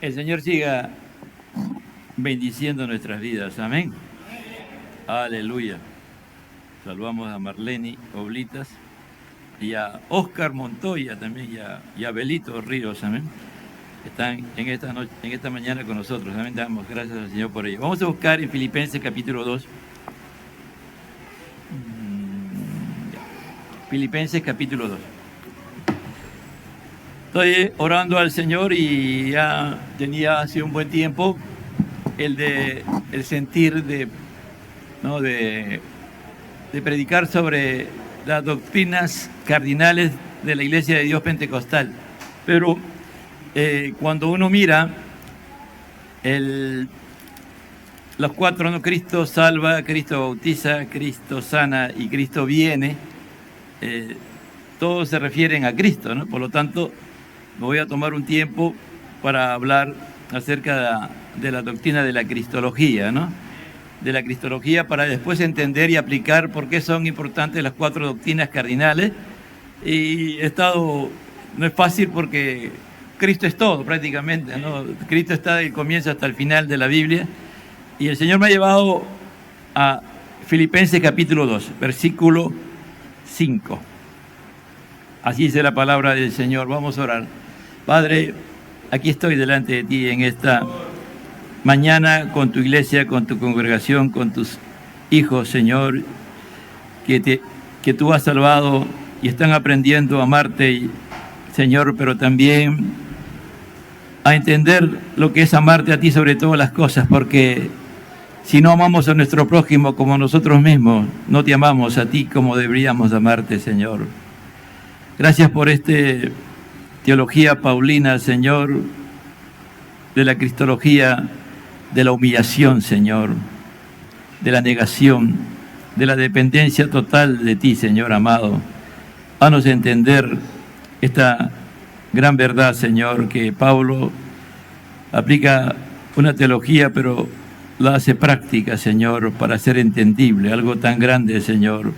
El Señor siga bendiciendo nuestras vidas. Amén. Aleluya. Saludamos a Marlene Oblitas y a Oscar Montoya también y a Belito Ríos. Amén. Están en esta noche, en esta mañana con nosotros. Amén. Damos gracias al Señor por ello. Vamos a buscar en Filipenses capítulo 2. Filipenses capítulo 2. Estoy orando al Señor y ya tenía hace un buen tiempo el sentir de predicar sobre las doctrinas cardinales de la Iglesia de Dios Pentecostal. Pero cuando uno mira los cuatro, ¿no? Cristo salva, Cristo bautiza, Cristo sana y Cristo viene, todos se refieren a Cristo, ¿no? Por lo tanto, me voy a tomar un tiempo para hablar acerca de la doctrina de la cristología, ¿no? De la cristología, para después entender y aplicar por qué son importantes las cuatro doctrinas cardinales. Y no es fácil porque Cristo es todo prácticamente, ¿no? Cristo está del comienzo hasta el final de la Biblia. Y el Señor me ha llevado a Filipenses capítulo 2, versículo 5. Así dice la palabra del Señor. Vamos a orar. Padre, aquí estoy delante de ti en esta mañana con tu iglesia, con tu congregación, con tus hijos, Señor, que tú has salvado y están aprendiendo a amarte, Señor, pero también a entender lo que es amarte a ti sobre todas las cosas, porque si no amamos a nuestro prójimo como a nosotros mismos, no te amamos a ti como deberíamos amarte, Señor. Gracias por teología paulina, Señor, de la cristología, de la humillación, Señor, de la negación, de la dependencia total de ti, Señor amado. Haznos entender esta gran verdad, Señor, que Pablo aplica una teología, pero la hace práctica, Señor, para ser entendible, algo tan grande, Señor.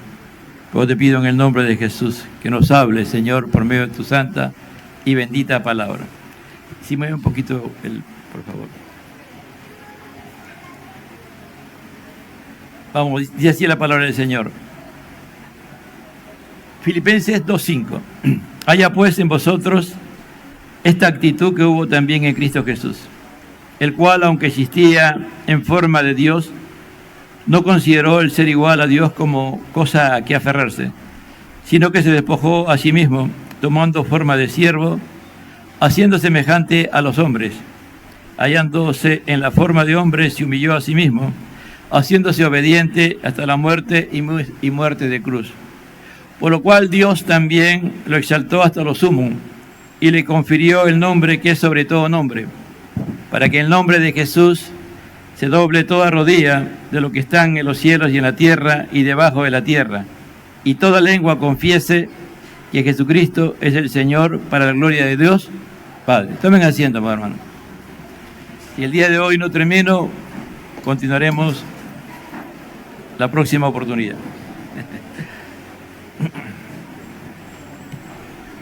Pues te pido en el nombre de Jesús que nos hable, Señor, por medio de tu santa y bendita palabra. Si mueve un poquito por favor. Vamos, dice así la palabra del Señor. Filipenses 2:5. Haya pues en vosotros esta actitud que hubo también en Cristo Jesús, el cual, aunque existía en forma de Dios, no consideró el ser igual a Dios como cosa a que aferrarse, sino que se despojó a sí mismo, tomando forma de siervo, haciendo semejante a los hombres. Hallándose en la forma de hombre, se humilló a sí mismo, haciéndose obediente hasta la muerte y muerte de cruz. Por lo cual Dios también lo exaltó hasta lo sumo, y le confirió el nombre que es sobre todo nombre, para que en el nombre de Jesús se doble toda rodilla de lo que están en los cielos y en la tierra y debajo de la tierra, y toda lengua confiese que Jesucristo es el Señor, para la gloria de Dios Padre. Tomen asiento, hermano. Y el día de hoy no termino, continuaremos la próxima oportunidad.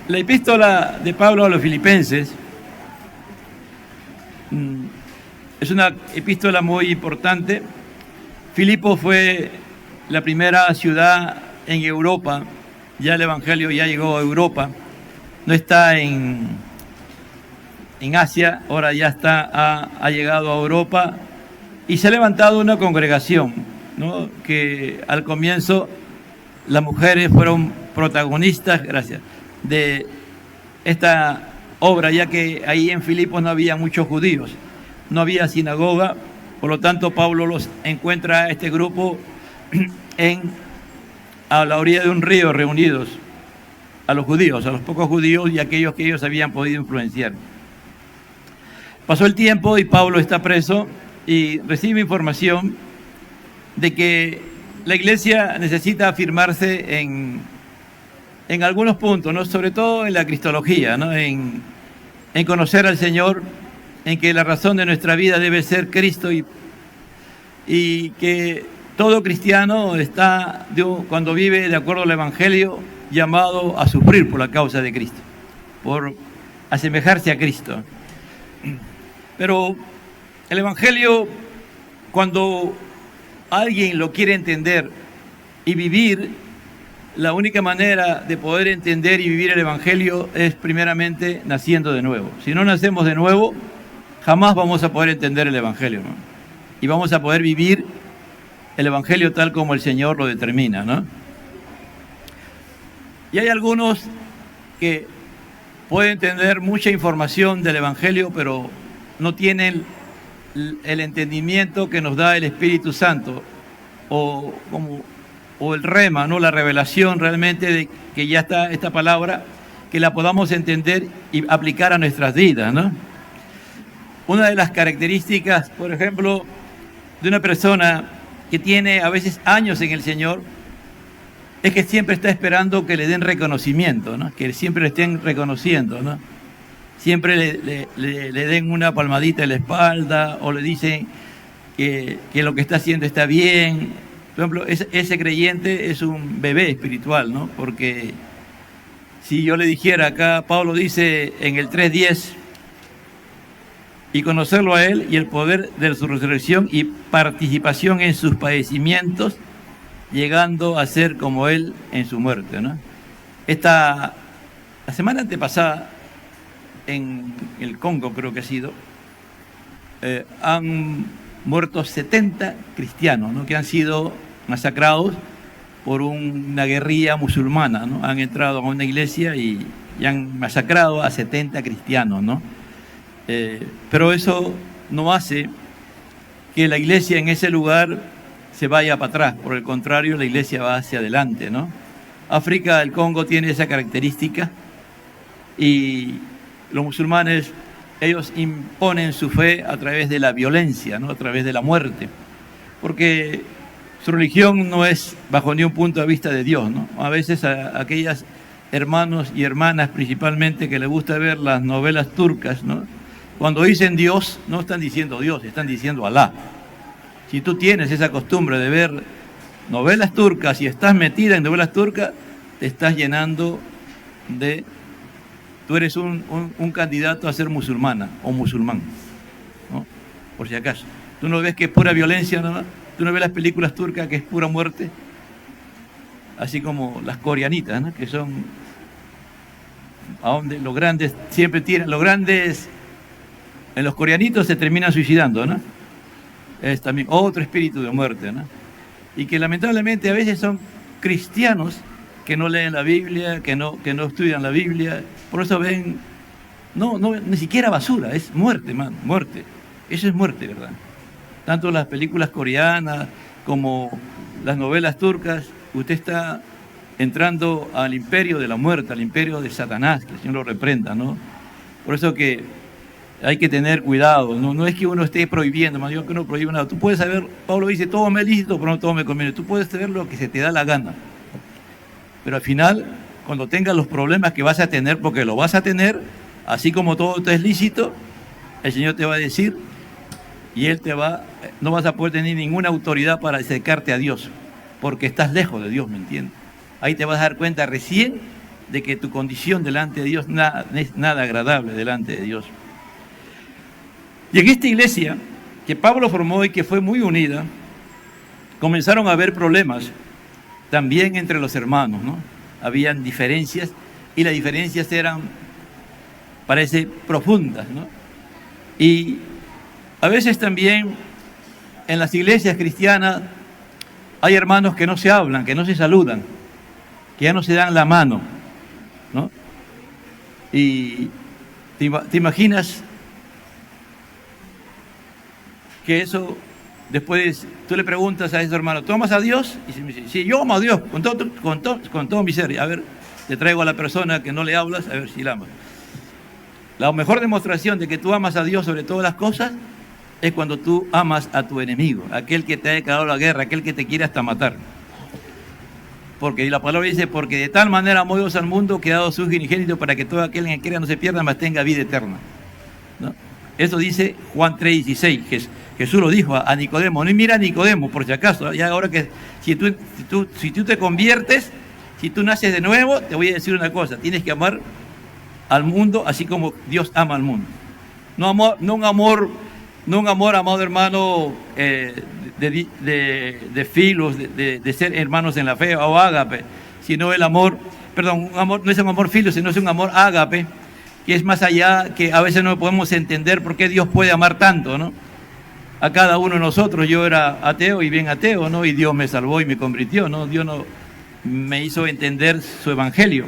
La epístola de Pablo a los Filipenses es una epístola muy importante. Filipos fue la primera ciudad en Europa. Ya el Evangelio ya llegó a Europa. No está en Asia, ahora ya ha llegado a Europa. Y se ha levantado una congregación, ¿no? Que al comienzo las mujeres fueron protagonistas, gracias, de esta obra, ya que ahí en Filipos no había muchos judíos, no había sinagoga. Por lo tanto, Pablo los encuentra a este grupo a la orilla de un río, reunidos, a los judíos, a los pocos judíos y aquellos que ellos habían podido influenciar. Pasó el tiempo y Pablo está preso y recibe información de que la iglesia necesita afirmarse en algunos puntos, ¿no? Sobre todo en la cristología, ¿no? En conocer al Señor, en que la razón de nuestra vida debe ser Cristo y que todo cristiano está, cuando vive de acuerdo al Evangelio, llamado a sufrir por la causa de Cristo, por asemejarse a Cristo. Pero el Evangelio, cuando alguien lo quiere entender y vivir, la única manera de poder entender y vivir el Evangelio es primeramente naciendo de nuevo. Si no nacemos de nuevo, jamás vamos a poder entender el Evangelio, ¿no? Y vamos a poder vivir el Evangelio tal como el Señor lo determina, ¿no? Y hay algunos que pueden tener mucha información del Evangelio, pero no tienen el entendimiento que nos da el Espíritu Santo, o el rema, ¿no? La revelación realmente de que ya está esta palabra, que la podamos entender y aplicar a nuestras vidas, ¿no? Una de las características, por ejemplo, de una persona que tiene a veces años en el Señor, es que siempre está esperando que le den reconocimiento, ¿no? Que siempre le estén reconociendo, ¿no? Siempre le den una palmadita en la espalda o le dicen que lo que está haciendo está bien. Por ejemplo, ese creyente es un bebé espiritual, ¿no? Porque si yo le dijera acá, Pablo dice en el 3:10, y conocerlo a Él y el poder de su resurrección y participación en sus padecimientos, llegando a ser como Él en su muerte, ¿no? La semana antepasada, en el Congo creo que ha sido, han muerto 70 cristianos, ¿no? Que han sido masacrados por una guerrilla musulmana, ¿no? Han entrado a una iglesia y han masacrado a 70 cristianos, ¿no? Pero eso no hace que la iglesia en ese lugar se vaya para atrás, por el contrario, la iglesia va hacia adelante, ¿no? África, el Congo tiene esa característica y los musulmanes, ellos imponen su fe a través de la violencia, ¿no? A través de la muerte, porque su religión no es bajo ningún punto de vista de Dios, ¿no? A veces a aquellas hermanos y hermanas principalmente que les gusta ver las novelas turcas, ¿no? Cuando dicen Dios, no están diciendo Dios, están diciendo Alá. Si tú tienes esa costumbre de ver novelas turcas y estás metida en novelas turcas, te estás llenando de... Tú eres un candidato a ser musulmana o musulmán, ¿no? Por si acaso. Tú no ves que es pura violencia, ¿no? Tú no ves las películas turcas que es pura muerte. Así como las coreanitas, ¿no? Que son... a donde los grandes siempre tiran... Los grandes... En los coreanitos se terminan suicidando, ¿no? Es también otro espíritu de muerte, ¿no? Y que lamentablemente a veces son cristianos que no leen la Biblia, que no estudian la Biblia, por eso ven, ni siquiera basura, es muerte, man, muerte. Eso es muerte, ¿verdad? Tanto las películas coreanas como las novelas turcas, usted está entrando al imperio de la muerte, al imperio de Satanás, que el Señor lo reprenda, ¿no? Por eso que hay que tener cuidado, no es que uno esté prohibiendo, más digo que uno prohíbe nada. Tú puedes saber, Pablo dice, todo me es lícito, pero no todo me conviene. Tú puedes saber lo que se te da la gana. Pero al final, cuando tengas los problemas que vas a tener, porque lo vas a tener, así como todo te es lícito, el Señor te va a decir, y Él no vas a poder tener ninguna autoridad para acercarte a Dios, porque estás lejos de Dios, ¿me entiendes? Ahí te vas a dar cuenta recién de que tu condición delante de Dios es nada agradable delante de Dios. Y en esta iglesia que Pablo formó y que fue muy unida, comenzaron a haber problemas también entre los hermanos, ¿no? Habían diferencias y las diferencias eran, parece, profundas, ¿no? Y a veces también en las iglesias cristianas hay hermanos que no se hablan, que no se saludan, que ya no se dan la mano, ¿no? Y te imaginas que eso, después tú le preguntas a ese hermano, ¿tú amas a Dios? Y se me dice, sí, yo amo a Dios con todo mi ser. A ver, te traigo a la persona que no le hablas, a ver si la amas. La mejor demostración de que tú amas a Dios sobre todas las cosas es cuando tú amas a tu enemigo, aquel que te ha declarado la guerra, aquel que te quiere hasta matar. Porque la palabra dice, porque de tal manera amó Dios al mundo que ha dado su unigénito para que todo aquel que quiera no se pierda, mas tenga vida eterna, ¿no? Eso dice Juan 3:16, Jesús lo dijo a Nicodemo. No mira a Nicodemo, por si acaso, ya ahora que si tú te conviertes, si tú naces de nuevo, te voy a decir una cosa, tienes que amar al mundo así como Dios ama al mundo. No un amor, amado hermano, de filos, de ser hermanos en la fe o ágape, sino el amor, perdón, un amor, no es un amor filo, sino es un amor ágape, que es más allá, que a veces no podemos entender por qué Dios puede amar tanto, ¿no? A cada uno de nosotros. Yo era ateo y bien ateo, ¿no? Y Dios me salvó y me convirtió, ¿no? Dios no me hizo entender su evangelio.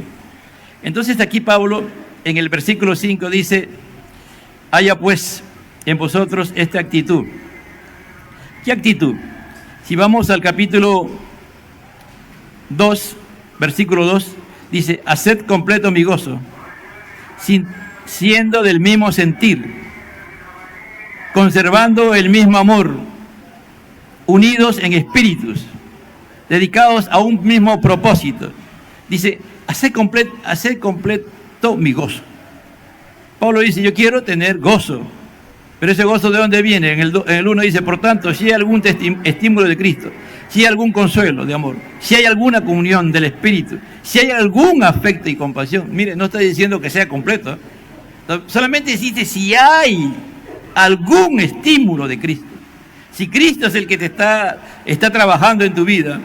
Entonces aquí Pablo, en el versículo 5 dice: haya pues en vosotros esta actitud. ¿Qué actitud? Si vamos al capítulo 2, versículo 2, dice: haced completo mi gozo, siendo del mismo sentir, conservando el mismo amor, unidos en espíritus, dedicados a un mismo propósito. Dice: haced completo mi gozo. Pablo dice: yo quiero tener gozo. Pero ese gozo, ¿de dónde viene? En el 1 dice: por tanto, si hay algún estímulo de Cristo, si hay algún consuelo de amor, si hay alguna comunión del Espíritu, si hay algún afecto y compasión. Mire, no está diciendo que sea completo, solamente dice si hay algún estímulo de Cristo. Si Cristo es el que te está trabajando en tu vida,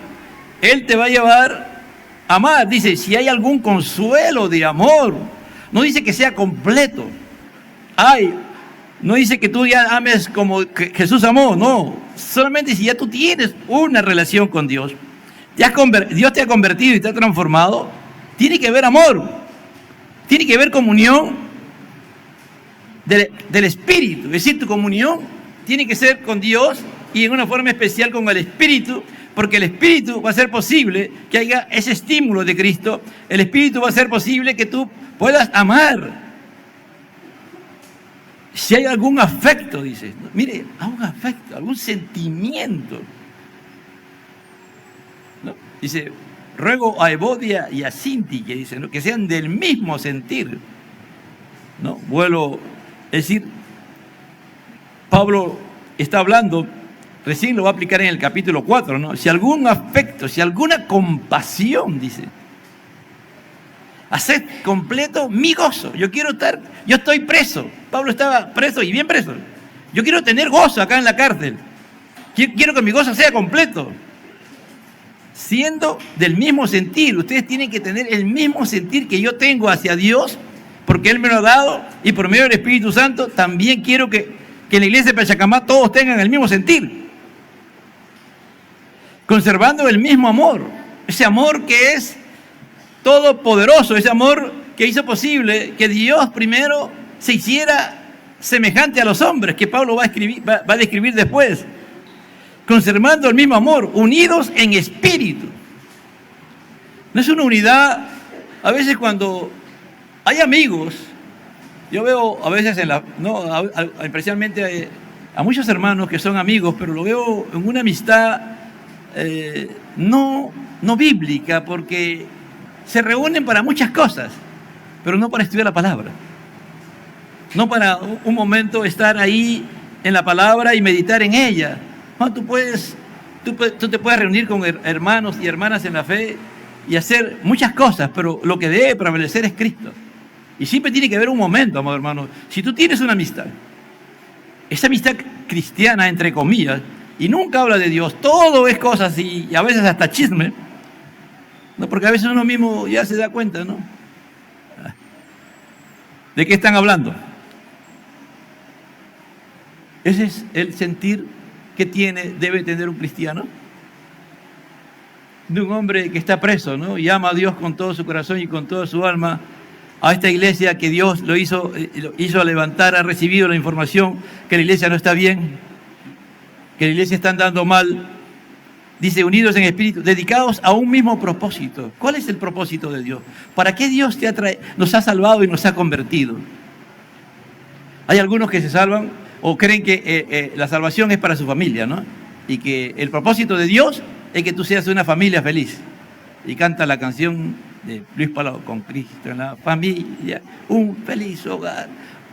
Él te va a llevar a amar. Dice: si hay algún consuelo de amor. No dice que sea completo. No dice que tú ya ames como que Jesús amó, no. Solamente si ya tú tienes una relación con Dios, Dios te ha convertido y te ha transformado, tiene que haber amor, tiene que haber comunión del Espíritu. Es decir, tu comunión tiene que ser con Dios y en una forma especial con el Espíritu, porque el Espíritu va a hacer posible que haya ese estímulo de Cristo. El Espíritu va a hacer posible que tú puedas amar. Si hay algún afecto, dice, mire, algún afecto, algún sentimiento, ¿no? Dice: ruego a Evodia y a Sintique, dice, ¿no?, que sean del mismo sentir, ¿no? Es decir, Pablo está hablando, recién lo va a aplicar en el capítulo 4, ¿no? Si algún afecto, si alguna compasión, dice, haced completo mi gozo. Yo estoy preso. Pablo estaba preso y bien preso. Yo quiero tener gozo acá en la cárcel. Quiero que mi gozo sea completo. Siendo del mismo sentir. Ustedes tienen que tener el mismo sentir que yo tengo hacia Dios, porque Él me lo ha dado, y por medio del Espíritu Santo también quiero que en la iglesia de Pachacamá todos tengan el mismo sentir. Conservando el mismo amor. Ese amor que es todopoderoso, ese amor que hizo posible que Dios primero se hiciera semejante a los hombres, que Pablo va a describir después. Conservando el mismo amor, unidos en espíritu. No es una unidad. A veces cuando hay amigos, yo veo a veces especialmente a muchos hermanos que son amigos, pero lo veo en una amistad no bíblica, porque se reúnen para muchas cosas, pero no para estudiar la palabra. No para un momento estar ahí en la palabra y meditar en ella. No, tú te puedes reunir con hermanos y hermanas en la fe y hacer muchas cosas, pero lo que debe prevalecer es Cristo. Y siempre tiene que haber un momento, amado hermano. Si tú tienes una amistad, esa amistad cristiana, entre comillas, y nunca habla de Dios, todo es cosas y a veces hasta chisme, no, porque a veces uno mismo ya se da cuenta, ¿no? ¿De qué están hablando? Ese es el sentir que debe tener un cristiano, de un hombre que está preso, ¿no? Y ama a Dios con todo su corazón y con toda su alma. A esta iglesia que Dios lo hizo levantar, ha recibido la información que la iglesia no está bien, que la iglesia está andando mal. Dice: unidos en espíritu, dedicados a un mismo propósito. ¿Cuál es el propósito de Dios? ¿Para qué Dios nos ha salvado y nos ha convertido? Hay algunos que se salvan o creen que la salvación es para su familia, ¿no? Y que el propósito de Dios es que tú seas una familia feliz. Y canta la canción de Luis Palau: con Cristo en la familia, un feliz hogar,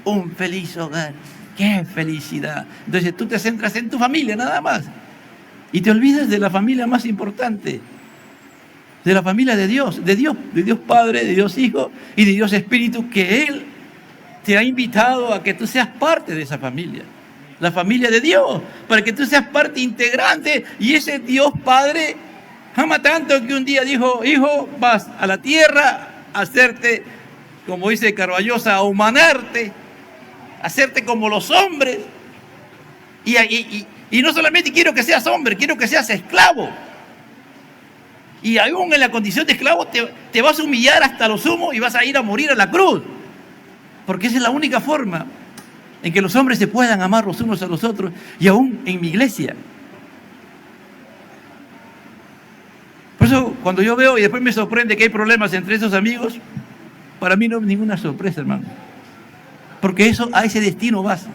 un feliz hogar. ¡Qué felicidad! Entonces tú te centras en tu familia nada más. Y te olvidas de la familia más importante, de la familia de Dios Padre, de Dios Hijo y de Dios Espíritu, que Él te ha invitado a que tú seas parte de esa familia, la familia de Dios, para que tú seas parte integrante. Y ese Dios Padre ama tanto que un día dijo: hijo, vas a la tierra a hacerte, como dice Carballosa, a humanarte, a hacerte como los hombres. Y no solamente quiero que seas hombre, quiero que seas esclavo. Y aún en la condición de esclavo te vas a humillar hasta lo sumo y vas a ir a morir a la cruz. Porque esa es la única forma en que los hombres se puedan amar los unos a los otros, y aún en mi iglesia. Por eso, cuando yo veo y después me sorprende que hay problemas entre esos amigos, para mí no es ninguna sorpresa, hermano. Porque eso, a ese destino vas.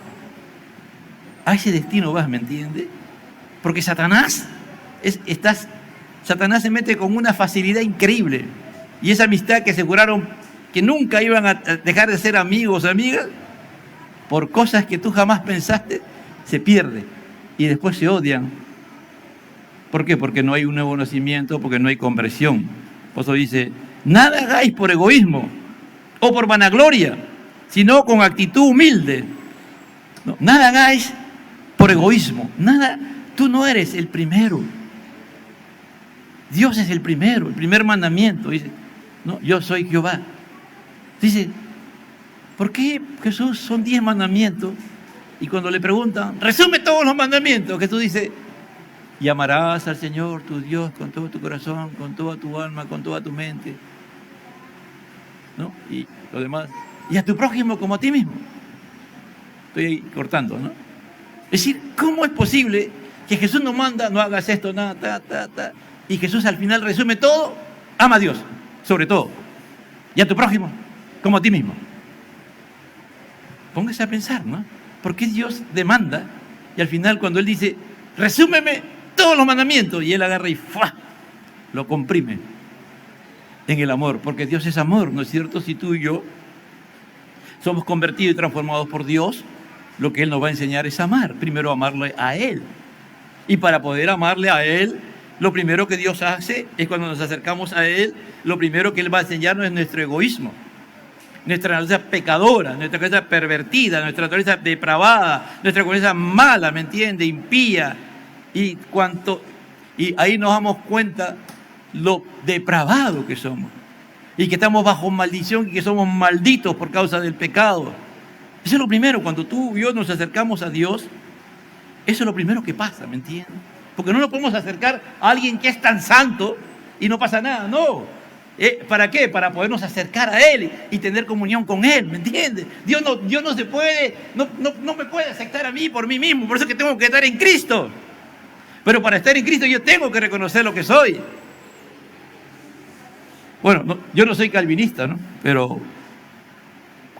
A ese destino vas, ¿me entiendes? Porque Satanás se mete con una facilidad increíble. Y esa amistad que aseguraron que nunca iban a dejar de ser amigos o amigas, por cosas que tú jamás pensaste, se pierde. Y después se odian. ¿Por qué? Porque no hay un nuevo nacimiento, porque no hay conversión. Por eso dice: nada hagáis por egoísmo o por vanagloria, sino con actitud humilde. No, nada hagáis por egoísmo. Nada, tú no eres el primero. Dios es el primero, el primer mandamiento. Dice: no, yo soy Jehová. Dice: ¿por qué, Jesús, son 10 mandamientos? Y cuando le preguntan, resume todos los mandamientos, Jesús dice: y amarás al Señor tu Dios con todo tu corazón, con toda tu alma, con toda tu mente, ¿no? Y lo demás, y a tu prójimo como a ti mismo. Estoy ahí cortando, ¿no? Es decir, ¿cómo es posible que Jesús nos manda: no hagas esto, nada, y Jesús al final resume todo: ama a Dios, sobre todo, y a tu prójimo como a ti mismo? Póngase a pensar, ¿no? ¿Por qué Dios demanda? Y al final, cuando Él dice: resúmeme todos los mandamientos, y Él agarra y ¡fua!, lo comprime en el amor, porque Dios es amor, ¿no es cierto? Si tú y yo somos convertidos y transformados por Dios, lo que Él nos va a enseñar es amar. Primero, amarle a Él. Y para poder amarle a Él, lo primero que Dios hace es, cuando nos acercamos a Él, lo primero que Él va a enseñarnos es nuestro egoísmo, nuestra naturaleza pecadora, nuestra naturaleza pervertida, nuestra naturaleza depravada, nuestra naturaleza mala, ¿me entiende?, impía. Y ahí nos damos cuenta lo depravado que somos, y que estamos bajo maldición, y que somos malditos por causa del pecado. Eso es lo primero. Cuando tú y yo nos acercamos a Dios, eso es lo primero que pasa, ¿me entiendes? Porque no nos podemos acercar a alguien que es tan santo y no pasa nada, no. ¿Para qué? Para podernos acercar a Él y tener comunión con Él, ¿me entiendes? Dios no se puede, no me puede aceptar a mí por mí mismo, por eso es que tengo que estar en Cristo. Pero para estar en Cristo yo tengo que reconocer lo que soy. Bueno, yo no soy calvinista, ¿no? Pero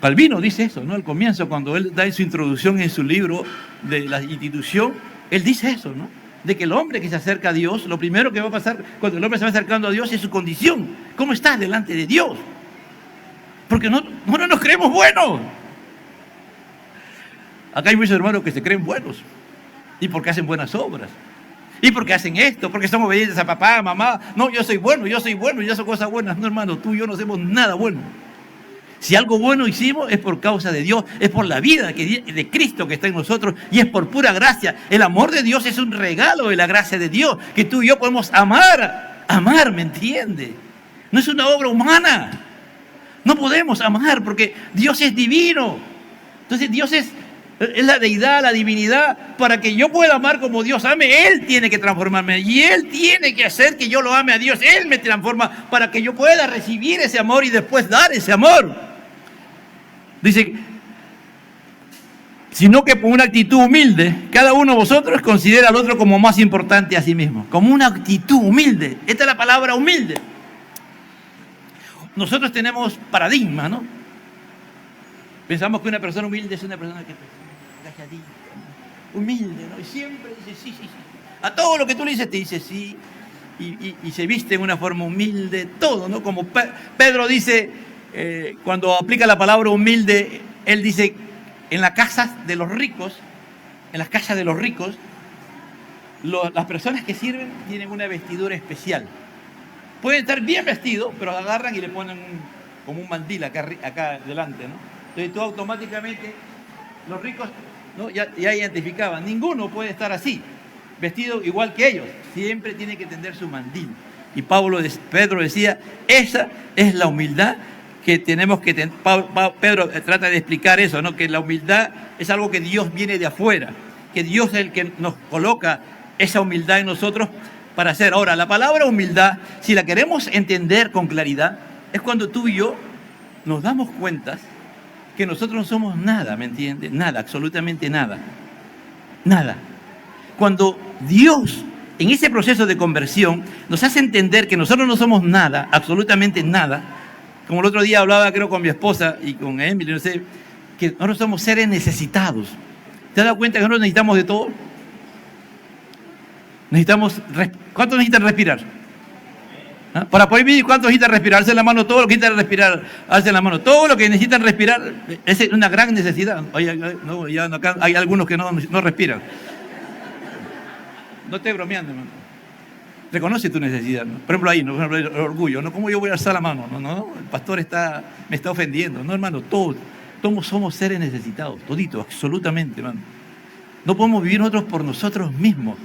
Calvino dice eso, ¿no? Al comienzo, cuando él da en su introducción en su libro de la institución, él dice eso, ¿no? De que el hombre que se acerca a Dios, lo primero que va a pasar cuando el hombre se va acercando a Dios es su condición. ¿Cómo estás delante de Dios? Porque no nos creemos buenos. Acá hay muchos hermanos que se creen buenos, y porque hacen buenas obras, y porque hacen esto, porque son obedientes a papá, a mamá. No, yo soy bueno, yo hago cosas buenas. No, hermano, tú y yo no hacemos nada bueno. Si algo bueno hicimos es por causa de Dios, es por la vida de Cristo que está en nosotros, y es por pura gracia. El amor de Dios es un regalo de la gracia de Dios, que tú y yo podemos amar, ¿me entiendes? No es una obra humana. No podemos amar porque Dios es divino. Entonces Dios es la deidad, la divinidad. Para que yo pueda amar como Dios ame, Él tiene que transformarme, y Él tiene que hacer que yo lo ame a Dios. Él me transforma para que yo pueda recibir ese amor y después dar ese amor. Dice: sino que por una actitud humilde, cada uno de vosotros considera al otro como más importante a sí mismo. Como una actitud humilde. Esta es la palabra humilde. Nosotros tenemos paradigma, ¿no? Pensamos que una persona humilde es una persona que calladita, humilde, ¿no? Y siempre dice sí. A todo lo que tú le dices te dice sí, y se viste en una forma humilde, todo, ¿no? Como Pedro dice, cuando aplica la palabra humilde, él dice: en las casas de los ricos, las personas que sirven tienen una vestidura especial. Pueden estar bien vestidos, pero agarran y le ponen como un mandil acá delante, ¿no? Entonces tú automáticamente, los ricos, ¿no? ya identificaban, ninguno puede estar así, vestido igual que ellos, siempre tiene que tender su mandil. Y Pedro decía, esa es la humildad que tenemos que tener. Pedro trata de explicar eso, ¿no? Que la humildad es algo que Dios viene de afuera, que Dios es el que nos coloca esa humildad en nosotros para hacer. Ahora, la palabra humildad, si la queremos entender con claridad, es cuando tú y yo nos damos cuenta que nosotros no somos nada, ¿me entiendes? Nada, absolutamente nada. Nada. Cuando Dios, en ese proceso de conversión, nos hace entender que nosotros no somos nada, absolutamente nada. Como el otro día hablaba, creo, con mi esposa y con Emily, no sé, que nosotros somos seres necesitados. ¿Te has dado cuenta que nosotros necesitamos de todo? ¿Cuántos necesitan respirar? ¿Ah? Para poder vivir, ¿cuántos necesitan respirar? Alcen la mano, todo lo que necesitan respirar, alcen la mano. Todo lo que necesitan respirar es una gran necesidad. Hay algunos que no respiran. No estoy bromeando, hermano. Reconoce tu necesidad, ¿no? Por ejemplo, ahí, ¿no? Por ejemplo, el orgullo, ¿no? ¿Cómo yo voy a alzar la mano? No, el pastor me está ofendiendo. No, hermano, todos somos seres necesitados, toditos, absolutamente, hermano. No podemos vivir nosotros por nosotros mismos.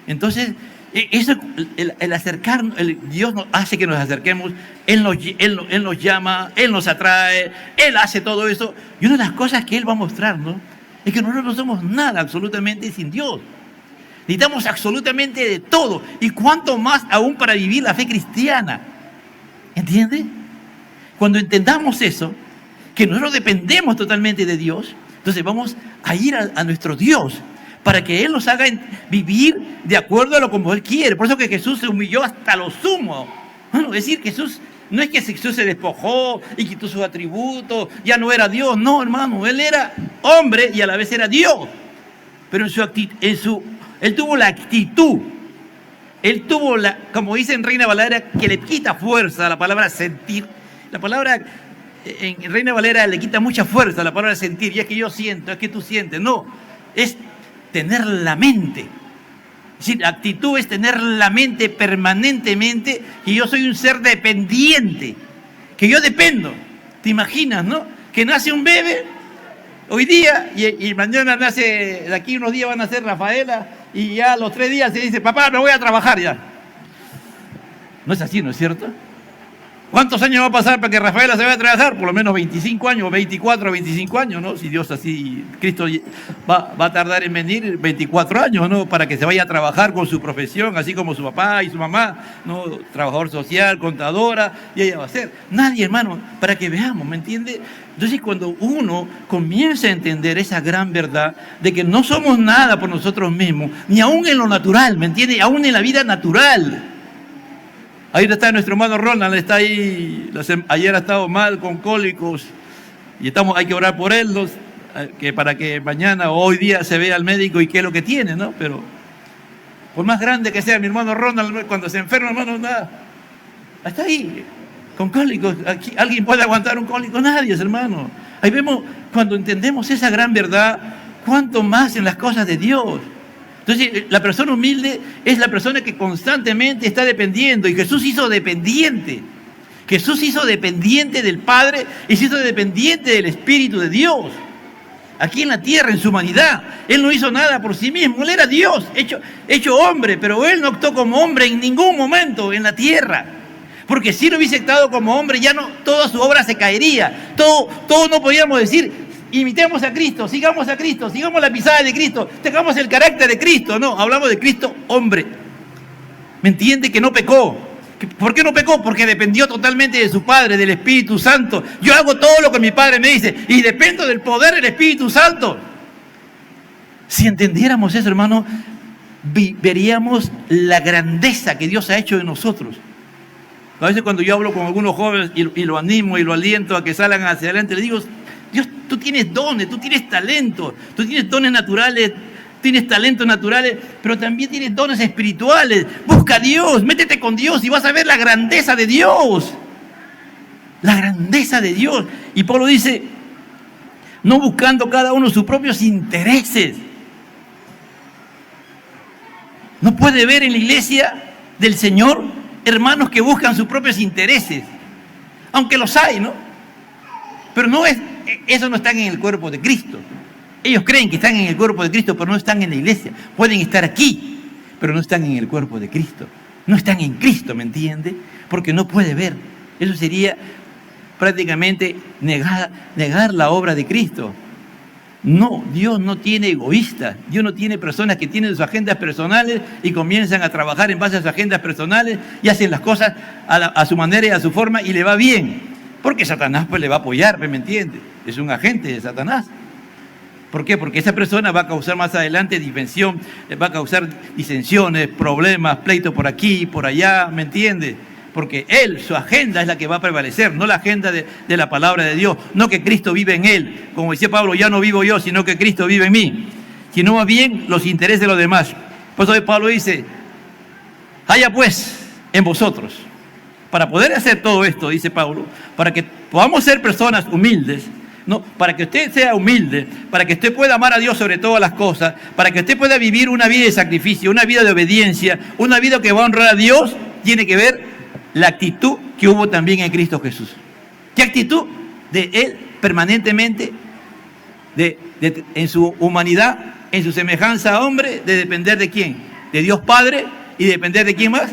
Entonces, eso, el acercarnos, Dios nos hace que nos acerquemos, Él nos llama, Él nos atrae, Él hace todo eso. Y una de las cosas que Él va a mostrarnos es que nosotros no somos nada absolutamente sin Dios. Necesitamos absolutamente de todo. Y cuánto más aún para vivir la fe cristiana. ¿Entiendes? Cuando entendamos eso, que nosotros dependemos totalmente de Dios, entonces vamos a ir a nuestro Dios para que Él nos haga vivir de acuerdo a lo como Él quiere. Por eso que Jesús se humilló hasta lo sumo. Bueno, es decir, no es que Jesús se despojó y quitó sus atributos, ya no era Dios. No, hermano, Él era hombre y a la vez era Dios. Pero Él tuvo la actitud, Él tuvo como dice en Reina Valera, que le quita fuerza a la palabra sentir. La palabra en Reina Valera le quita mucha fuerza a la palabra sentir. Y es que yo siento, es que tú sientes. No, es tener la mente. Es decir, actitud es tener la mente permanentemente, que yo soy un ser dependiente, que yo dependo. ¿Te imaginas, no? Que nace un bebé hoy día y mañana nace, de aquí unos días va a nacer Rafaela y ya a los 3 días se dice, papá, me voy a trabajar ya. No es así, ¿no es cierto? ¿Cuántos años va a pasar para que Rafaela se vaya a trabajar? Por lo menos 25 años, 24, 25 años, ¿no? Si Dios así, Cristo va a tardar en venir 24 años, ¿no? Para que se vaya a trabajar con su profesión, así como su papá y su mamá, ¿no? Trabajador social, contadora, y ella va a ser. Nadie, hermano, para que veamos, ¿me entiende? Entonces, cuando uno comienza a entender esa gran verdad de que no somos nada por nosotros mismos, ni aún en lo natural, ¿me entiende? Aún en la vida natural. Ahí está nuestro hermano Ronald, está ahí, ayer ha estado mal con cólicos y hay que orar por él, para que mañana o hoy día se vea al médico y qué es lo que tiene, ¿no? Pero por más grande que sea mi hermano Ronald, cuando se enferma, hermano, nada, está ahí, con cólicos. ¿Alguien puede aguantar un cólico? Nadie, hermano. Ahí vemos, cuando entendemos esa gran verdad, cuánto más en las cosas de Dios. Entonces, la persona humilde es la persona que constantemente está dependiendo. Y Jesús hizo dependiente. Jesús hizo dependiente del Padre y se hizo dependiente del Espíritu de Dios. Aquí en la tierra, en su humanidad. Él no hizo nada por sí mismo. Él era Dios, hecho hombre. Pero Él no actuó como hombre en ningún momento en la tierra. Porque si no hubiese actuado como hombre, ya no, toda su obra se caería. Todo no podíamos decir... Imitemos a Cristo, sigamos la pisada de Cristo, tengamos el carácter de Cristo. No, hablamos de Cristo hombre. ¿Me entiende? Que no pecó. ¿Por qué no pecó? Porque dependió totalmente de su Padre, del Espíritu Santo. Yo hago todo lo que mi Padre me dice y dependo del poder del Espíritu Santo. Si entendiéramos eso, hermano, veríamos la grandeza que Dios ha hecho de nosotros. A veces cuando yo hablo con algunos jóvenes y lo animo y lo aliento a que salgan hacia adelante, le digo, Dios, tú tienes dones, tú tienes talento, tú tienes dones naturales, tienes talentos naturales, pero también tienes dones espirituales. Busca a Dios, métete con Dios y vas a ver la grandeza de Dios. La grandeza de Dios. Y Pablo dice, no buscando cada uno sus propios intereses. No puede ver en la iglesia del Señor hermanos que buscan sus propios intereses. Aunque los hay, ¿no? Pero no es esos no están en el cuerpo de Cristo. Ellos creen que están en el cuerpo de Cristo, pero no están en la iglesia. Pueden estar aquí, pero no están en el cuerpo de Cristo. No están en Cristo, ¿me entiende? Porque no puede ver. Eso sería prácticamente negar la obra de Cristo. No, Dios no tiene egoístas. Dios no tiene personas que tienen sus agendas personales y comienzan a trabajar en base a sus agendas personales y hacen las cosas a su manera y a su forma y le va bien. Porque Satanás pues le va a apoyar, ¿me entiende? Es un agente de Satanás. ¿Por qué? Porque esa persona va a causar más adelante disensión, va a causar disensiones, problemas, pleitos por aquí, por allá, ¿me entiende? Porque él, su agenda es la que va a prevalecer, no la agenda de la palabra de Dios, no que Cristo vive en él. Como decía Pablo, ya no vivo yo, sino que Cristo vive en mí. Sino más bien los intereses de los demás. Por eso Pablo dice, haya pues en vosotros. Para poder hacer todo esto, dice Pablo, para que podamos ser personas humildes, no, para que usted sea humilde, para que usted pueda amar a Dios sobre todas las cosas, para que usted pueda vivir una vida de sacrificio, una vida de obediencia, una vida que va a honrar a Dios, tiene que ver la actitud que hubo también en Cristo Jesús. ¿Qué actitud? De Él permanentemente, en su humanidad, en su semejanza a hombre, de depender de quién, de Dios Padre, y de depender de quién más,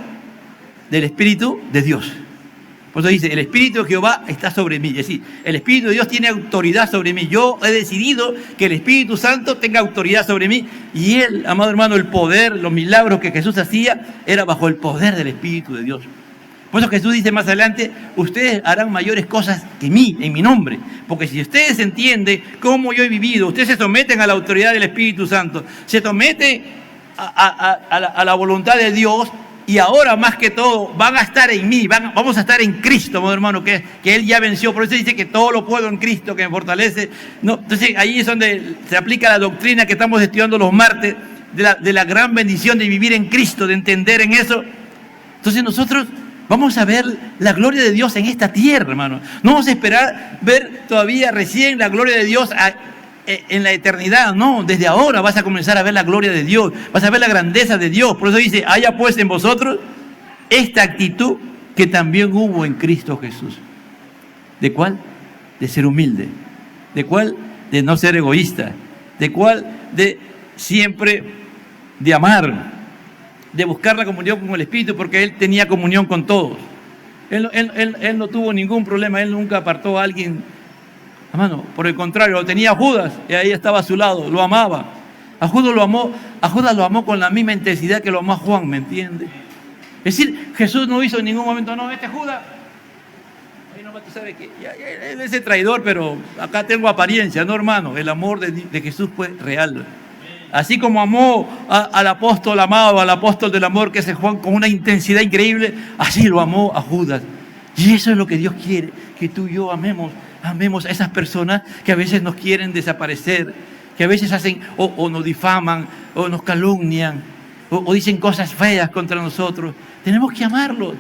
del Espíritu de Dios. Por eso dice, el Espíritu de Jehová está sobre mí. Es decir, el Espíritu de Dios tiene autoridad sobre mí. Yo he decidido que el Espíritu Santo tenga autoridad sobre mí. Y él, amado hermano, el poder, los milagros que Jesús hacía, era bajo el poder del Espíritu de Dios. Por eso Jesús dice más adelante, ustedes harán mayores cosas que mí, en mi nombre. Porque si ustedes entienden cómo yo he vivido, ustedes se someten a la autoridad del Espíritu Santo, se someten a la voluntad de Dios. Y ahora más que todo van a estar en mí, vamos a estar en Cristo, mi hermano, que Él ya venció. Por eso dice que todo lo puedo en Cristo, que me fortalece. No, entonces ahí es donde se aplica la doctrina que estamos estudiando los martes, de la gran bendición de vivir en Cristo, de entender en eso. Entonces nosotros vamos a ver la gloria de Dios en esta tierra, hermano. No vamos a esperar ver todavía recién la gloria de Dios en la eternidad, no, desde ahora vas a comenzar a ver la gloria de Dios, vas a ver la grandeza de Dios. Por eso dice, haya pues en vosotros esta actitud que también hubo en Cristo Jesús. ¿De cuál? De ser humilde. ¿De cuál? De no ser egoísta. ¿De cuál? De siempre de amar, de buscar la comunión con el Espíritu, porque Él tenía comunión con todos. Él no tuvo ningún problema, Él nunca apartó a alguien. Hermano, por el contrario, lo tenía Judas y ahí estaba a su lado, lo amaba. A Judas lo amó con la misma intensidad que lo amó a Juan, ¿me entiende? Es decir, Jesús no hizo en ningún momento, no, Judas, ahí nomás tú sabes que él es el traidor, pero acá tengo apariencia, no, hermano. El amor de Jesús fue real. Así como amó al apóstol amado, al apóstol del amor que es Juan, con una intensidad increíble, así lo amó a Judas. Y eso es lo que Dios quiere, que tú y yo amemos a esas personas que a veces nos quieren desaparecer, que a veces hacen o nos difaman, o nos calumnian, o dicen cosas feas contra nosotros. Tenemos que amarlo,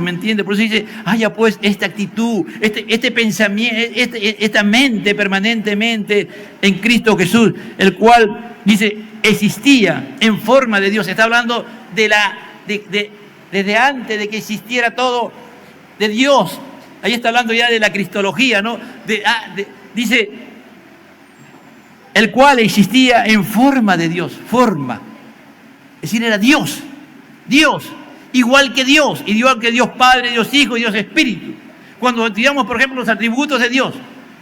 ¿me entiende? Por eso dice, haya pues esta actitud, este pensamiento, esta mente permanentemente en Cristo Jesús, el cual, dice, existía en forma de Dios. Está hablando desde antes de que existiera todo, de Dios. Ahí está hablando ya de la cristología, ¿no? Dice, el cual existía en forma de Dios, forma. Es decir, era Dios, igual que Dios, Dios Padre, Dios Hijo, Dios Espíritu. Cuando estudiamos, por ejemplo, los atributos de Dios,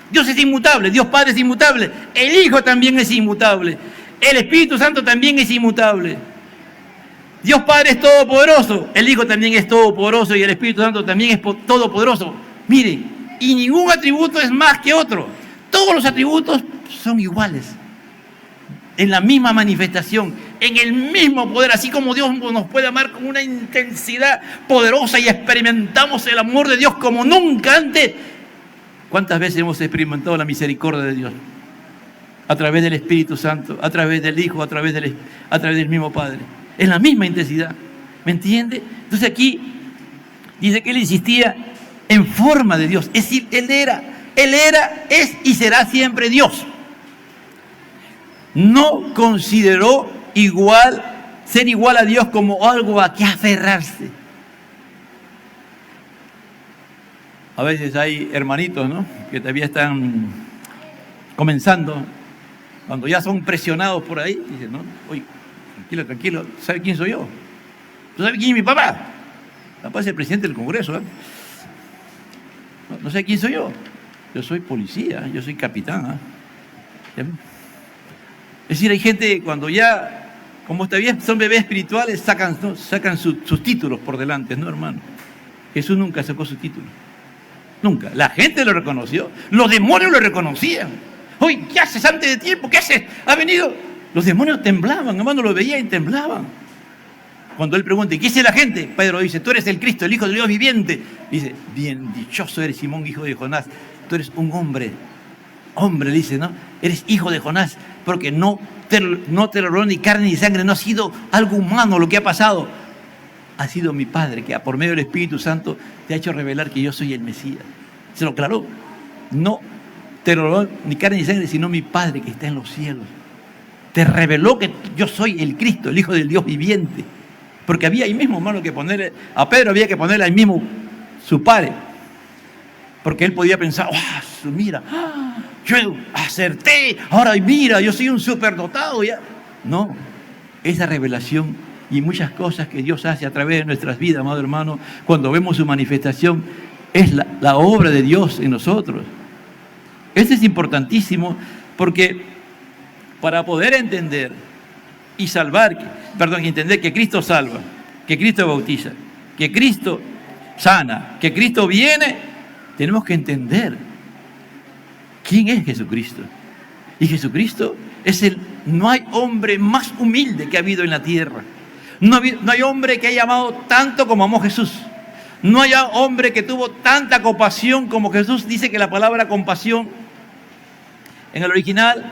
Dios es inmutable, Dios Padre es inmutable, el Hijo también es inmutable, el Espíritu Santo también es inmutable. Dios Padre es todopoderoso, el Hijo también es todopoderoso y el Espíritu Santo también es todopoderoso. Miren, y ningún atributo es más que otro. Todos los atributos son iguales, en la misma manifestación, en el mismo poder, así como Dios nos puede amar con una intensidad poderosa y experimentamos el amor de Dios como nunca antes. ¿Cuántas veces hemos experimentado la misericordia de Dios? A través del Espíritu Santo, a través del Hijo, a través del mismo Padre. En la misma intensidad, ¿me entiende? Entonces aquí dice que Él existía en forma de Dios, es decir, Él era, es y será siempre Dios. No consideró ser igual a Dios como algo a que aferrarse. A veces hay hermanitos, ¿no?, que todavía están comenzando, cuando ya son presionados por ahí, dicen, no, oye, tranquilo, tranquilo, ¿sabe quién soy yo? ¿Tú sabes quién es mi papá? Papá es el presidente del Congreso, ¿eh? No sé quién soy yo. Yo soy policía, yo soy capitán, ¿eh? Es decir, hay gente cuando ya, como todavía son bebés espirituales, sacan, ¿no?, sacan sus títulos por delante, ¿no, hermano? Jesús nunca sacó su título. Nunca. La gente lo reconoció. Los demonios lo reconocían. Oye, ¿qué haces antes de tiempo? ¿Qué haces? ¿Ha venido? Los demonios temblaban, hermano, lo veían y temblaban. Cuando él pregunta, ¿y qué dice la gente? Pedro dice, tú eres el Cristo, el Hijo del Dios viviente. Dice, bien dichoso eres, Simón, hijo de Jonás. Tú eres un hombre. Hombre, dice, ¿no? Eres hijo de Jonás, porque no te lo robó ni carne ni sangre, no ha sido algo humano lo que ha pasado. Ha sido mi Padre, que por medio del Espíritu Santo te ha hecho revelar que yo soy el Mesías. Se lo aclaró. No te lo robó ni carne ni sangre, sino mi Padre que está en los cielos. Te reveló que yo soy el Cristo, el Hijo del Dios viviente. Porque había ahí mismo, hermano, que ponerle, a Pedro había que ponerle ahí mismo su padre. Porque él podía pensar, mira, yo acerté, ahora mira, yo soy un superdotado. Ya. No, esa revelación y muchas cosas que Dios hace a través de nuestras vidas, amado hermano, cuando vemos su manifestación, es la obra de Dios en nosotros. Esto es importantísimo porque para poder entender y entender que Cristo salva, que Cristo bautiza, que Cristo sana, que Cristo viene, tenemos que entender quién es Jesucristo. Y Jesucristo no hay hombre más humilde que ha habido en la tierra. No hay hombre que haya amado tanto como amó Jesús. No hay hombre que tuvo tanta compasión como Jesús. Dice que la palabra compasión en el original,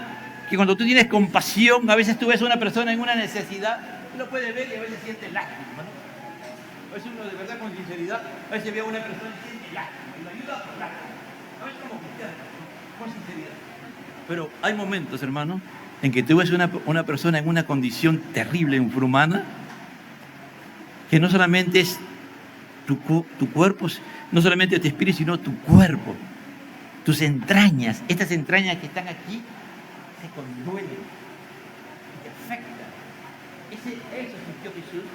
que cuando tú tienes compasión, a veces tú ves a una persona en una necesidad, tú lo puedes ver y a veces sientes lástima, ¿no? A veces uno de verdad con sinceridad, a veces ve a una persona y siente lástima y lo ayuda por lástima. A veces como cristiano, con sinceridad. Pero hay momentos, hermano, en que tú ves una persona en una condición terrible, infrahumana, que no solamente es tu cuerpo, no solamente tu espíritu, sino tu cuerpo, tus entrañas, estas entrañas que están aquí, se conduelen, te afectan. Eso sintió Jesús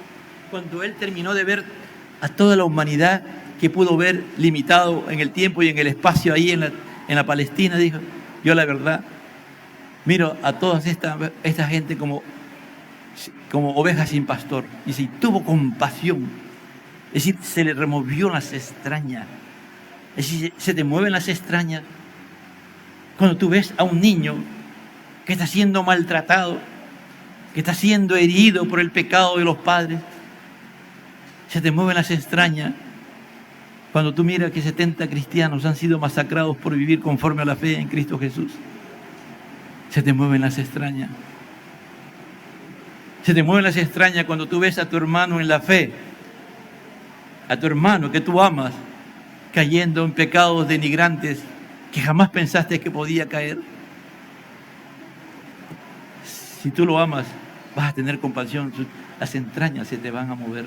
cuando Él terminó de ver a toda la humanidad que pudo ver limitado en el tiempo y en el espacio ahí en la Palestina. Dijo, yo la verdad miro a toda esta gente como ovejas sin pastor. Dice, y tuvo compasión. Es decir, se le removió las extrañas. Es decir, se te mueven las extrañas cuando tú ves a un niño que está siendo maltratado, que está siendo herido por el pecado de los padres. Se te mueven las extrañas cuando tú miras que 70 cristianos han sido masacrados por vivir conforme a la fe en Cristo Jesús. Se te mueven las extrañas. Se te mueven las extrañas cuando tú ves a tu hermano en la fe, a tu hermano que tú amas, cayendo en pecados denigrantes que jamás pensaste que podía caer. Si tú lo amas, vas a tener compasión, las entrañas se te van a mover.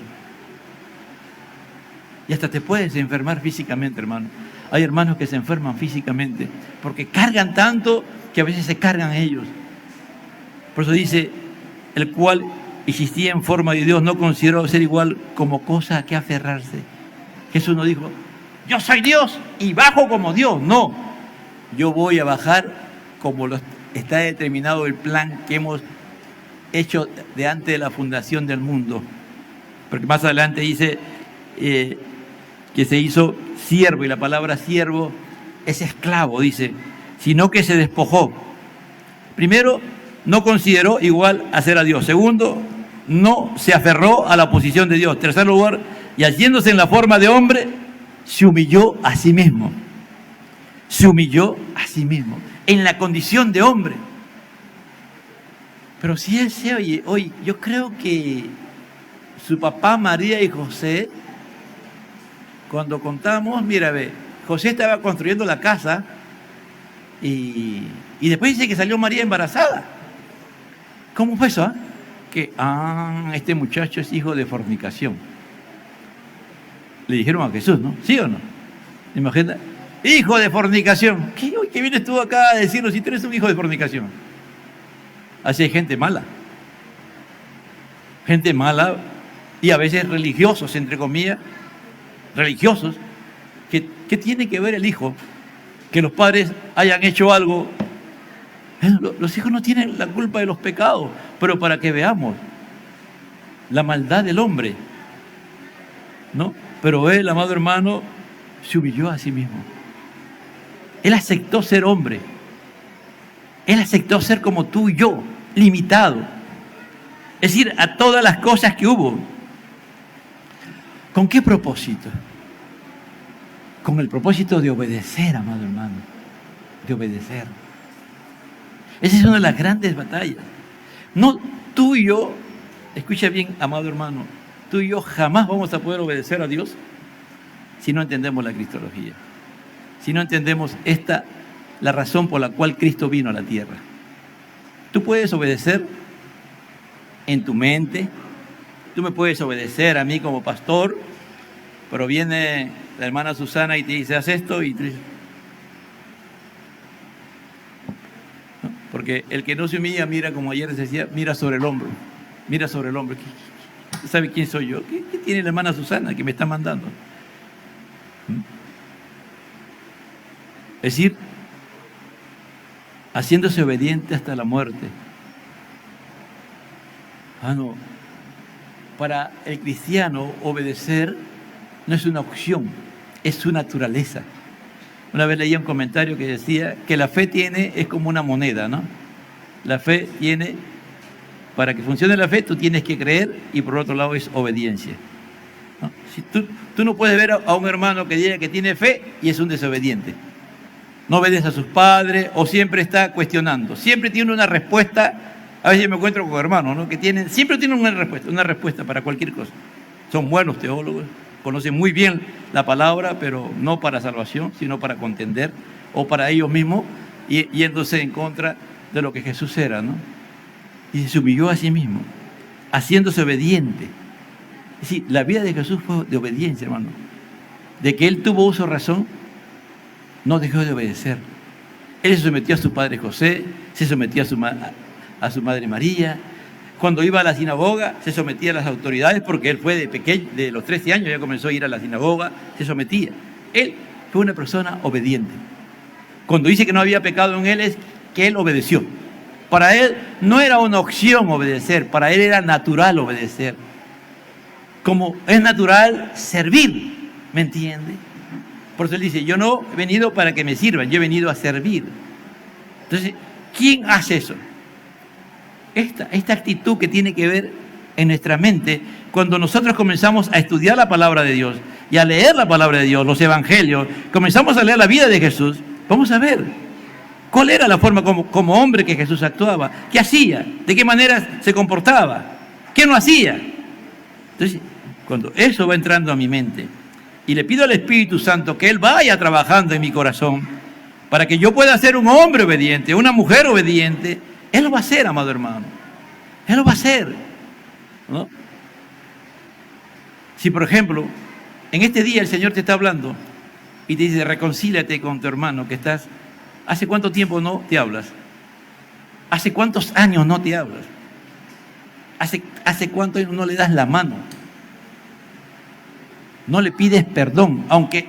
Y hasta te puedes enfermar físicamente, hermano. Hay hermanos que se enferman físicamente porque cargan tanto que a veces se cargan ellos. Por eso dice, el cual existía en forma de Dios, no consideró ser igual como cosa a que aferrarse. Jesús no dijo, yo soy Dios y bajo como Dios. No, yo voy a bajar como está determinado el plan que hemos hecho de antes de la fundación del mundo. Porque más adelante dice que se hizo siervo, y la palabra siervo es esclavo, dice, sino que se despojó. Primero, no consideró igual a ser a Dios. Segundo, no se aferró a la posición de Dios. Tercer lugar, y haciéndose en la forma de hombre, se humilló a sí mismo. Se humilló a sí mismo, en la condición de hombre. Pero si él se oye, hoy yo creo que su papá, María y José, cuando contamos, mira, ve, José estaba construyendo la casa y después dice que salió María embarazada. ¿Cómo fue eso? Que, este muchacho es hijo de fornicación. Le dijeron a Jesús, ¿no? ¿Sí o no? Imagina, hijo de fornicación. ¿Qué vienes tú acá a decirnos si tú eres un hijo de fornicación? Así hay gente mala. Gente mala y a veces religiosos, entre comillas, religiosos. ¿Qué tiene que ver el hijo? Que los padres hayan hecho algo. Los hijos no tienen la culpa de los pecados, pero para que veamos la maldad del hombre, ¿no? Pero él, amado hermano, se humilló a sí mismo. Él aceptó ser hombre. Él aceptó ser como tú y yo, limitado. Es decir, a todas las cosas que hubo. ¿Con qué propósito? Con el propósito de obedecer, amado hermano. De obedecer. Esa es una de las grandes batallas. No, tú y yo, escucha bien, amado hermano, tú y yo jamás vamos a poder obedecer a Dios si no entendemos la cristología. Si no entendemos la razón por la cual Cristo vino a la tierra. Tú puedes obedecer en tu mente, tú me puedes obedecer a mí como pastor, pero viene la hermana Susana y te dice, haz esto, y tú dices, ¿no? Porque el que no se humilla mira, como ayer les decía, mira sobre el hombro. Mira sobre el hombro. ¿Sabe quién soy yo? ¿Qué tiene la hermana Susana que me está mandando? Es decir, haciéndose obediente hasta la muerte. No. Para el cristiano, obedecer no es una opción, es su naturaleza. Una vez leía un comentario que decía que la fe es como una moneda, ¿no? La fe para que funcione la fe, tú tienes que creer, y por otro lado es obediencia, ¿no? Si tú no puedes ver a un hermano que diga que tiene fe y es un desobediente. No obedece a sus padres o siempre está cuestionando. Siempre tiene una respuesta. A veces me encuentro con hermanos, ¿no? Que siempre tienen una respuesta para cualquier cosa. Son buenos teólogos, conocen muy bien la palabra, pero no para salvación, sino para contender o para ellos mismos, yéndose en contra de lo que Jesús era, ¿no? Y se humilló a sí mismo, haciéndose obediente. Es decir, la vida de Jesús fue de obediencia, hermano. De que él tuvo uso de razón, no dejó de obedecer. Él se sometió a su padre José, se sometió a su madre María. Cuando iba a la sinagoga, se sometía a las autoridades, porque él fue de pequeño, de los 13 años ya comenzó a ir a la sinagoga, se sometía. Él fue una persona obediente. Cuando dice que no había pecado en él, es que él obedeció. Para él no era una opción obedecer, para él era natural obedecer. Como es natural servir, ¿me entiende? Por eso él dice, yo no he venido para que me sirvan, yo he venido a servir. Entonces, ¿quién hace eso? Esta actitud que tiene que ver en nuestra mente, cuando nosotros comenzamos a estudiar la palabra de Dios y a leer la palabra de Dios, los evangelios, comenzamos a leer la vida de Jesús, vamos a ver cuál era la forma como hombre que Jesús actuaba, qué hacía, de qué manera se comportaba, qué no hacía. Entonces, cuando eso va entrando a mi mente y le pido al Espíritu Santo que Él vaya trabajando en mi corazón para que yo pueda ser un hombre obediente, una mujer obediente, Él lo va a hacer, amado hermano. Él lo va a hacer, ¿no? Si, por ejemplo, en este día el Señor te está hablando y te dice, reconcíliate con tu hermano que estás... ¿Hace cuánto tiempo no te hablas? ¿Hace cuántos años no te hablas? ¿Hace cuánto no le das la mano? No le pides perdón, aunque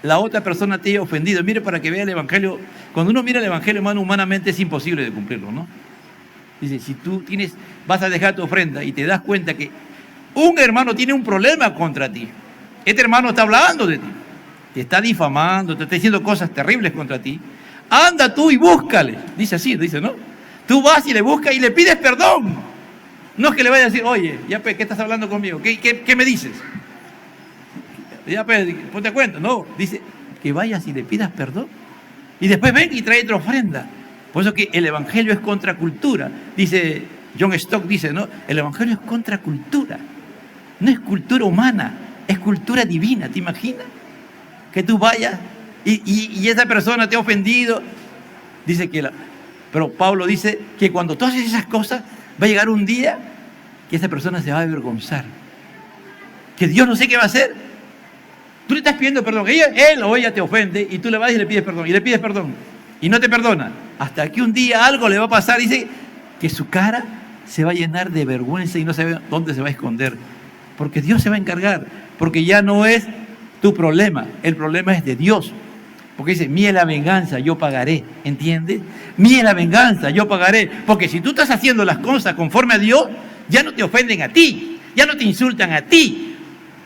la otra persona te haya ofendido. Mire, para que vea el Evangelio, cuando uno mira el Evangelio, hermano, humanamente es imposible de cumplirlo, ¿no? Dice, si tú vas a dejar tu ofrenda y te das cuenta que un hermano tiene un problema contra ti, este hermano está hablando de ti, te está difamando, te está diciendo cosas terribles contra ti, anda tú y búscale. Dice así, dice, ¿no? Tú vas y le buscas y le pides perdón. No es que le vayas a decir, oye, ya ¿qué estás hablando conmigo? ¿Qué me dices? Ya ponte cuenta. No, dice que vayas y le pidas perdón. Y después ven y trae otra ofrenda. Por eso que el Evangelio es contracultura. Dice, John Stott dice, ¿no? El Evangelio es contracultura. No es cultura humana, es cultura divina. ¿Te imaginas? Que tú vayas y esa persona te ha ofendido. Dice pero Pablo dice que cuando tú haces esas cosas, va a llegar un día que esa persona se va a avergonzar. Que Dios no sé qué va a hacer. Tú le estás pidiendo perdón. Él o ella te ofende y tú le vas y le pides perdón. Y le pides perdón. Y no te perdona. Hasta que un día algo le va a pasar. Dice que su cara se va a llenar de vergüenza y no sabe dónde se va a esconder. Porque Dios se va a encargar. Porque ya no es tu problema. El problema es de Dios. Porque dice, mía es la venganza, yo pagaré. ¿Entiendes? Mía es la venganza, yo pagaré. Porque si tú estás haciendo las cosas conforme a Dios, ya no te ofenden a ti. Ya no te insultan a ti.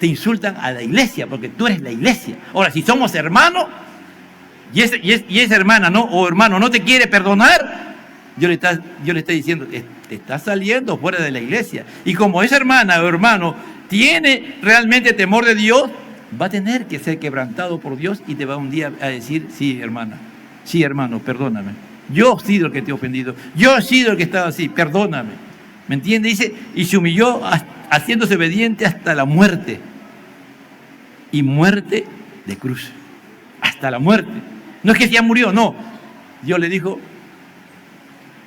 Te insultan a la iglesia, porque tú eres la iglesia. Ahora, si somos hermanos, y esa hermana no o hermano no te quiere perdonar, yo le estoy diciendo, te estás saliendo fuera de la iglesia. Y como esa hermana o hermano tiene realmente temor de Dios, va a tener que ser quebrantado por Dios y te va un día a decir, sí, hermana, sí, hermano, perdóname. Yo he sido el que te he ofendido. Yo he sido el que estaba así, perdóname. ¿Me entiende? Dice, y se humilló haciéndose obediente hasta la muerte. Y muerte de cruz. Hasta la muerte. No es que ya murió, no. Dios le dijo,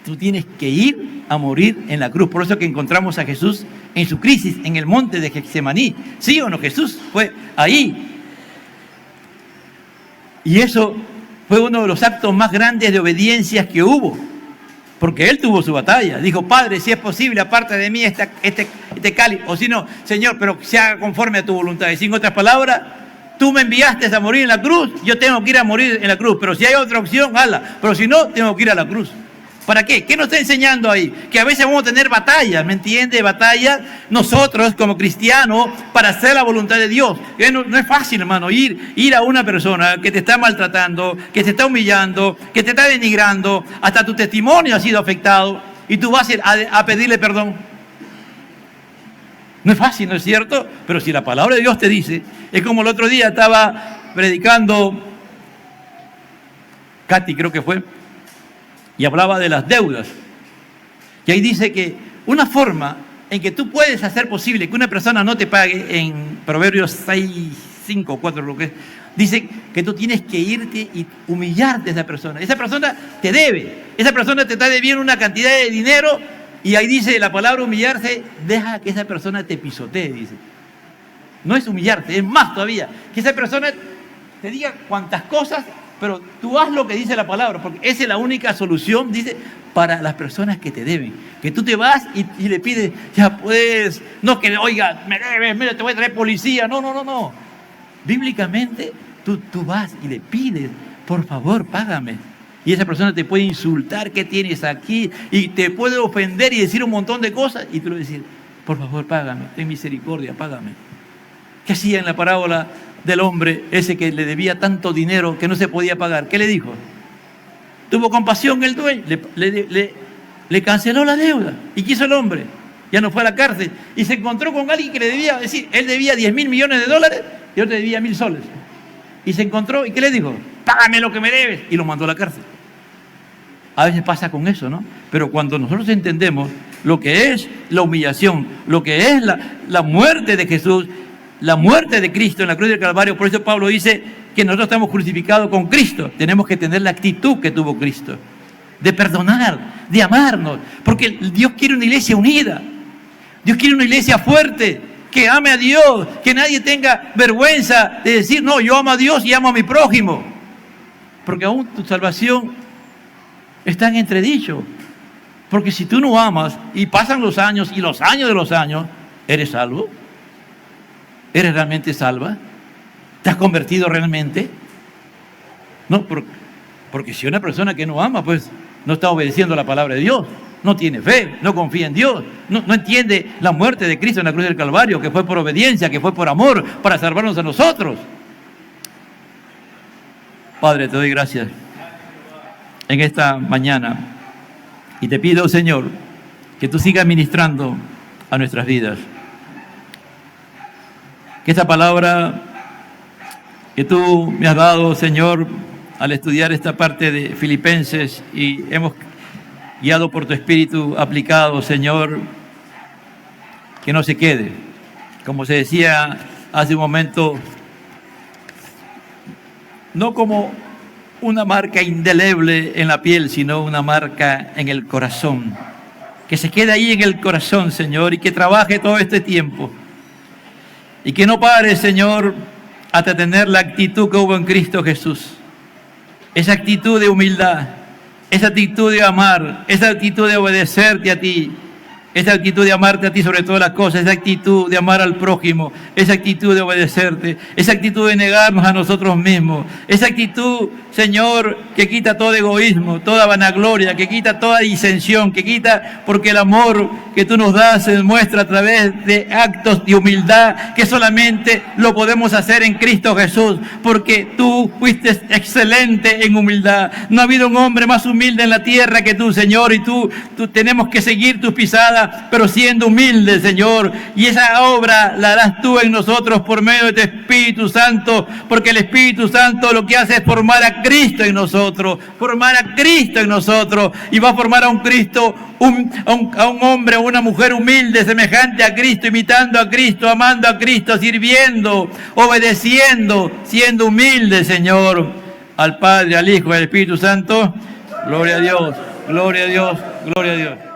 tú tienes que ir a morir en la cruz. Por eso que encontramos a Jesús en su crisis, en el monte de Getsemaní. ¿Sí o no? Jesús fue ahí. Y eso fue uno de los actos más grandes de obediencia que hubo. Porque él tuvo su batalla. Dijo, Padre, si es posible, aparte de mí este cáliz. O si no, Señor, pero que se haga conforme a tu voluntad. Y sin otras palabras, tú me enviaste a morir en la cruz, yo tengo que ir a morir en la cruz. Pero si hay otra opción, hazla. Pero si no, tengo que ir a la cruz. ¿Para qué? ¿Qué nos está enseñando ahí? Que a veces vamos a tener batallas, ¿me entiende? Batallas nosotros como cristianos para hacer la voluntad de Dios. No es fácil, hermano, ir a una persona que te está maltratando, que te está humillando, que te está denigrando, hasta tu testimonio ha sido afectado y tú vas a pedirle perdón. No es fácil, ¿no es cierto? Pero si la palabra de Dios te dice, es como el otro día estaba predicando, Katy creo que fue, y hablaba de las deudas. Y ahí dice que una forma en que tú puedes hacer posible que una persona no te pague, en Proverbios 6, 5, 4, lo que es, dice que tú tienes que irte y humillarte a esa persona. Esa persona te debe, esa persona te está debiendo una cantidad de dinero y ahí dice la palabra humillarse, deja que esa persona te pisotee, dice. No es humillarte, es más todavía, que esa persona te diga cuantas cosas, pero tú haz lo que dice la palabra, porque esa es la única solución, dice, para las personas que te deben. Que tú te vas y le pides, ya pues, no que, oiga, me debes, mira, te voy a traer policía. No. Bíblicamente, tú vas y le pides, por favor, págame. Y esa persona te puede insultar, ¿qué tienes aquí? Y te puede ofender y decir un montón de cosas. Y tú le vas a decir, por favor, págame, ten misericordia, págame. ¿Qué hacía en la parábola del hombre ese que le debía tanto dinero que no se podía pagar? ¿Qué le dijo? Tuvo compasión el dueño, le canceló la deuda. ¿Y qué hizo el hombre? Ya no fue a la cárcel. Y se encontró con alguien que le debía, es decir, él debía 10.000 millones de dólares y otro debía 1.000 soles. Y se encontró, ¿y qué le dijo? Págame lo que me debes. Y lo mandó a la cárcel. A veces pasa con eso, ¿no? Pero cuando nosotros entendemos lo que es la humillación, lo que es la muerte de Jesús, la muerte de Cristo en la cruz del Calvario, por eso Pablo dice que nosotros estamos crucificados con Cristo. Tenemos que tener la actitud que tuvo Cristo, de perdonar, de amarnos, porque Dios quiere una iglesia unida. Dios quiere una iglesia fuerte, que ame a Dios, que nadie tenga vergüenza de decir, no, yo amo a Dios y amo a mi prójimo. Porque aún tu salvación está en entredicho. Porque si tú no amas y pasan los años y los años de los años, ¿eres salvo? ¿Eres realmente salva? ¿Te has convertido realmente? No, porque si una persona que no ama, pues no está obedeciendo la palabra de Dios, no tiene fe, no confía en Dios, no entiende la muerte de Cristo en la cruz del Calvario, que fue por obediencia, que fue por amor, para salvarnos a nosotros. Padre, te doy gracias en esta mañana y te pido, Señor, que tú sigas ministrando a nuestras vidas. Que esta palabra que tú me has dado, Señor, al estudiar esta parte de Filipenses y hemos guiado por tu Espíritu aplicado, Señor, que no se quede. Como se decía hace un momento, no como una marca indeleble en la piel, sino una marca en el corazón. Que se quede ahí en el corazón, Señor, y que trabaje todo este tiempo. Y que no pare, Señor, hasta tener la actitud que hubo en Cristo Jesús. Esa actitud de humildad, esa actitud de amar, esa actitud de obedecerte a ti, esa actitud de amarte a ti sobre todas las cosas, esa actitud de amar al prójimo, esa actitud de obedecerte, esa actitud de negarnos a nosotros mismos, esa actitud, Señor, que quita todo egoísmo, toda vanagloria, que quita toda disensión, que quita, porque el amor que tú nos das se demuestra a través de actos de humildad, que solamente lo podemos hacer en Cristo Jesús, porque tú fuiste excelente en humildad. No ha habido un hombre más humilde en la tierra que tú, Señor, y tú tenemos que seguir tus pisadas, pero siendo humilde, Señor, y esa obra la harás tú en nosotros por medio de tu Espíritu Santo, porque el Espíritu Santo lo que hace es formar a Cristo en nosotros, formar a Cristo en nosotros, y va a formar a un Cristo, a un hombre o una mujer humilde, semejante a Cristo, imitando a Cristo, amando a Cristo, sirviendo, obedeciendo, siendo humilde, Señor, al Padre, al Hijo y al Espíritu Santo. Gloria a Dios, gloria a Dios, gloria a Dios.